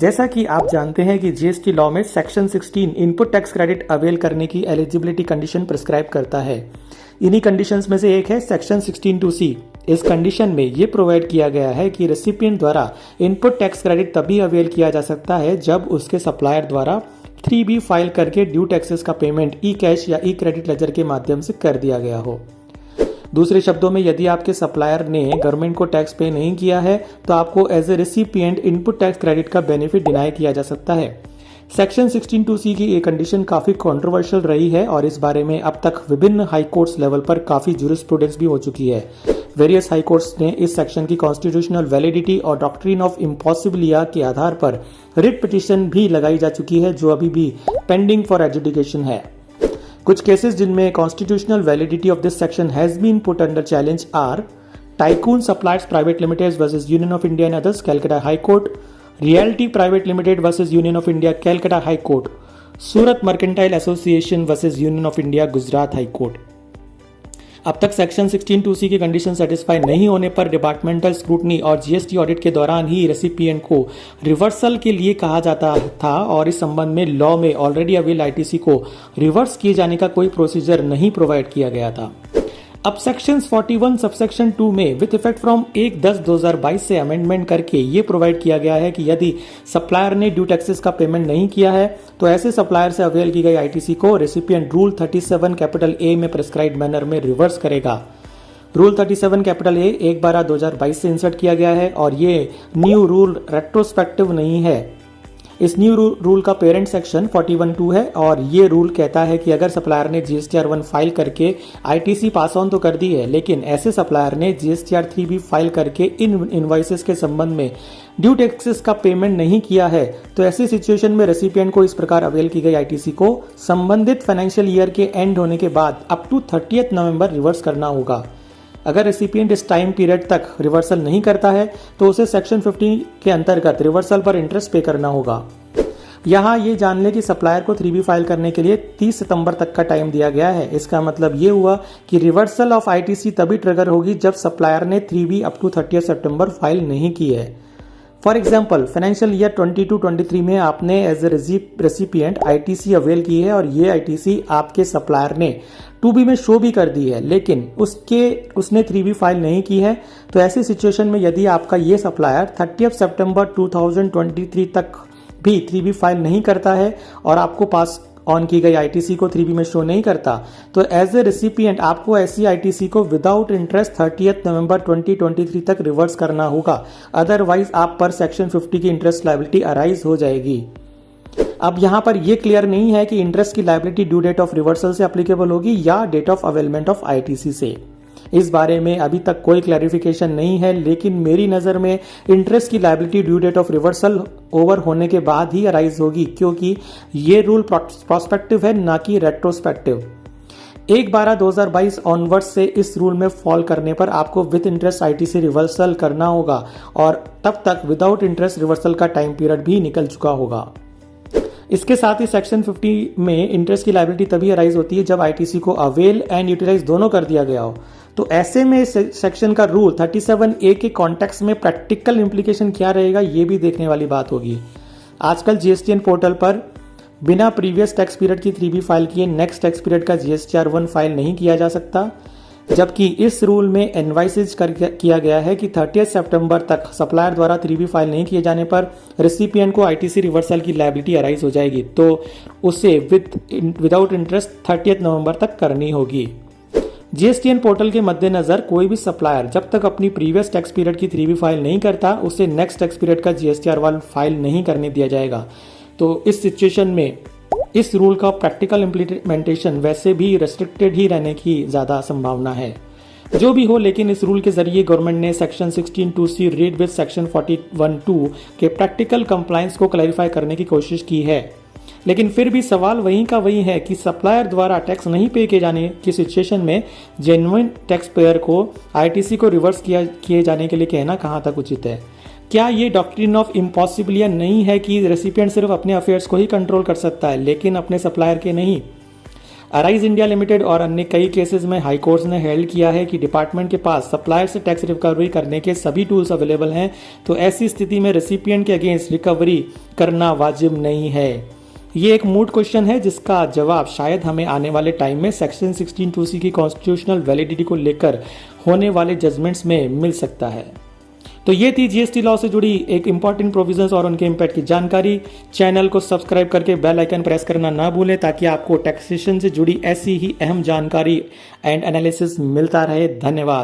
जैसा कि आप जानते हैं कि जीएसटी लॉ में section 16 input tax credit avail करने की एलिजिबिलिटी कंडीशन प्रिस्क्राइब करता है। इन्हीं कंडीशंस में से एक है सेक्शन 16(2)(c। इस कंडीशन में ये प्रोवाइड किया गया है कि रेसिपिएंट द्वारा इनपुट टैक्स क्रेडिट तभी अवेल किया जा सकता है जब उसके सप्लायर द्वारा 3B फाइल करके ड्यू टैक्सेस का पेमेंट ई कैश या ई क्रेडिट लेजर के माध्यम से कर दिया गया हो। दूसरे शब्दों में, यदि आपके सप्लायर ने गवर्नमेंट को टैक्स पे नहीं किया है तो आपको as a recipient input tax credit का बेनिफिट डिनाई किया जा सकता है। सेक्शन 16(2)(c की ये कंडीशन काफी कंट्रोवर्शियल रही है और इस बारे में अब तक विभिन्न हाई कोर्ट्स लेवल पर काफी जूरिस्प्रूडेंस भी हो चुकी है। वेरियस हाई कोर्ट्स ने इस सेक्शन की कॉन्स्टिट्यूशनल वैलिडिटी और डॉक्ट्रिन ऑफ इम्पॉसिबिलिटी के आधार पर रिट पिटीशन भी लगाई जा चुकी है, जो अभी भी पेंडिंग फॉर एडजुडिकेशन है। कुछ केसेस जिनमें constitutional validity of this section has been put under challenge are tycoon suppliers private limited versus union of India and others, Calcutta high court; realty private limited versus union of India, Calcutta high court; Surat mercantile association versus union of India, Gujarat high court. अब तक section 16(2)(c की condition satisfy नहीं होने पर departmental scrutiny और GST audit के दौरान ही recipient को रिवर्सल के लिए कहा जाता था और इस संबंध में लॉ में ऑलरेडी अवेल आईटीसी को रिवर्स किए जाने का कोई प्रोसीजर नहीं प्रोवाइड किया गया था। अब सेक्शन 41 सबसेक्शन 2 में विथ इफेक्ट फ्रॉम 1/10/2022 से अमेंडमेंट करके ये प्रोवाइड किया गया है कि यदि सप्लायर ने ड्यू टैक्सेस का पेमेंट नहीं किया है तो ऐसे सप्लायर से अवेल की गई आईटीसी को रेसिपिएंट रूल 37 कैपिटल ए में प्रिस्क्राइब्ड मैनर में रिवर्स करेगा। रूल 37 कैपिटल ए 1/12/2022 से इंसर्ट किया गया है और ये न्यू रूल रेट्रोस्पेक्टिव नहीं है। इस न्यू रूल का पेरेंट सेक्शन 41(2) है और ये रूल कहता है कि अगर सप्लायर ने जीएसटीआर 1 फाइल करके आईटीसी पास ऑन तो कर दी है, लेकिन ऐसे सप्लायर ने जीएसटीआर 3B फाइल करके इन इनवॉइसेस के संबंध में ड्यू टैक्सेस का पेमेंट नहीं किया है तो ऐसी सिचुएशन में रेसिपिएंट को इस प्रकार अवेल की गई आईटीसी को संबंधित फाइनेंशियल ईयर के एंड होने के बाद अप टू 30 नवंबर रिवर्स करना होगा। अगर रेसिपिएंट इस टाइम पीरियड तक रिवर्सल नहीं करता है तो उसे सेक्शन 50 के अंतर्गत रिवर्सल पर इंटरेस्ट पे करना होगा। यहाँ ये जान लें कि सप्लायर को 3B फाइल करने के लिए 30 सितंबर तक का टाइम दिया गया है। इसका मतलब ये हुआ कि रिवर्सल ऑफ आईटीसी तभी ट्रिगर होगी जब सप्लायर ने 3B up to 30 September file नहीं की है। फॉर एग्जाम्पल, फाइनेंशियल ईयर 22-23 में आपने as a recipient ITC avail की है और ये आईटीसी आपके सप्लायर ने 2B में शो भी कर दी है, लेकिन उसने 3B फाइल नहीं की है तो ऐसी सिचुएशन में यदि आपका ये सप्लायर 30 सितंबर 2023 तक भी 3B फाइल नहीं करता है और आपको पास ऑन की गई आईटीसी को 3B में शो नहीं करता तो एज ए रेसिपिएंट आपको ऐसी आईटीसी को विदाउट इंटरेस्ट 30 नवंबर 2023 तक रिवर्स करना होगा, अदरवाइज आप पर सेक्शन 50 की इंटरेस्ट लायबिलिटी अराइज हो जाएगी। अब यहाँ पर यह क्लियर नहीं है कि इंटरेस्ट की liability due date of reversal से एप्लीकेबल होगी या date of availment of ITC से। इस बारे में अभी तक कोई क्लैरिफिकेशन नहीं है, लेकिन मेरी नज़र में इंटरेस्ट की liability due date of reversal over होने के बाद ही अराइज होगी, क्योंकि ये रूल प्रोस्पेक्टिव है ना कि रेट्रोस्पेक्टिव। 1/12/2022 ऑनवर्ड से इस रूल में फॉल करने पर आपको विद इंटरेस्ट आईटीसी रिवर्सल करना होगा और तब तक विदाउट इंटरेस्ट रिवर्सल का टाइम पीरियड भी निकल चुका होगा। इसके साथ ही सेक्शन 50 में इंटरेस्ट की लायबिलिटी तभी अराइज होती है जब आईटीसी को अवेल एंड यूटिलाइज दोनों कर दिया गया हो। तो ऐसे में सेक्शन का रूल 37A के कॉन्टेक्स्ट में प्रैक्टिकल इंप्लीकेशन क्या रहेगा ये भी देखने वाली बात होगी। आजकल जीएसटीएन पोर्टल पर बिना प्रीवियस टैक्स पीरियड की 3B फाइल किए नेक्स्ट टैक्स पीरियड का जीएसटीआर 1 फाइल नहीं किया जा सकता, जबकि इस रूल में एनवाइसेज किया गया है कि 30 सितंबर तक सप्लायर द्वारा 3B फाइल नहीं किए जाने पर रेसिपिएंट को आईटीसी रिवर्सल की लायबिलिटी अराइज हो जाएगी, तो उसे विदाउट इंटरेस्ट 30 नवंबर तक करनी होगी। जीएसटीएन पोर्टल के मद्देनजर कोई भी सप्लायर जब तक अपनी प्रीवियस टैक्स पीरियड की 3B फाइल नहीं करता उसे नेक्स्ट टैक्स पीरियड का जीएसटीआर 1 फाइल नहीं करने दिया जाएगा। तो इस सिचुएशन में इस रूल का प्रैक्टिकल इम्प्लीमेंटेशन वैसे भी रेस्ट्रिक्टेड ही रहने की ज़्यादा संभावना है। जो भी हो, लेकिन इस रूल के जरिए गवर्नमेंट ने section 16(2)(c read with section 41(2) के प्रैक्टिकल कंप्लायंस को क्लैरिफाई करने की कोशिश की है। लेकिन फिर भी सवाल वहीं का वहीं है कि सप्लायर द्वारा टैक्स नहीं पे किए जाने की सिचुएशन में जेन्युइन टैक्स पेयर को आईटीसी को रिवर्स किए जाने के लिए कहना कहाँ तक उचित है। क्या ये डॉक्ट्रिन ऑफ इम्पॉसिबिलिटी नहीं है कि रेसिपिएंट सिर्फ अपने अफेयर्स को ही कंट्रोल कर सकता है लेकिन अपने सप्लायर के नहीं? अराइज इंडिया लिमिटेड और अन्य कई केसेस में हाई कोर्ट्स ने हेल्ड किया है कि डिपार्टमेंट के पास सप्लायर से टैक्स रिकवरी करने के सभी टूल्स अवेलेबल हैं, तो ऐसी स्थिति में रेसिपिएंट के अगेंस्ट रिकवरी करना वाजिब नहीं है। ये एक मूड क्वेश्चन है जिसका जवाब शायद हमें आने वाले टाइम में सेक्शन 16(2)(c) की कॉन्स्टिट्यूशनल वैलिडिटी को लेकर होने वाले जजमेंट्स में मिल सकता है। तो ये थी जीएसटी लॉ से जुड़ी एक इंपॉर्टेंट प्रोविजंस और उनके इम्पैक्ट की जानकारी। चैनल को सब्सक्राइब करके बेल आइकन प्रेस करना ना भूलें ताकि आपको टैक्सेशन से जुड़ी ऐसी ही अहम जानकारी एंड एनालिसिस मिलता रहे। धन्यवाद।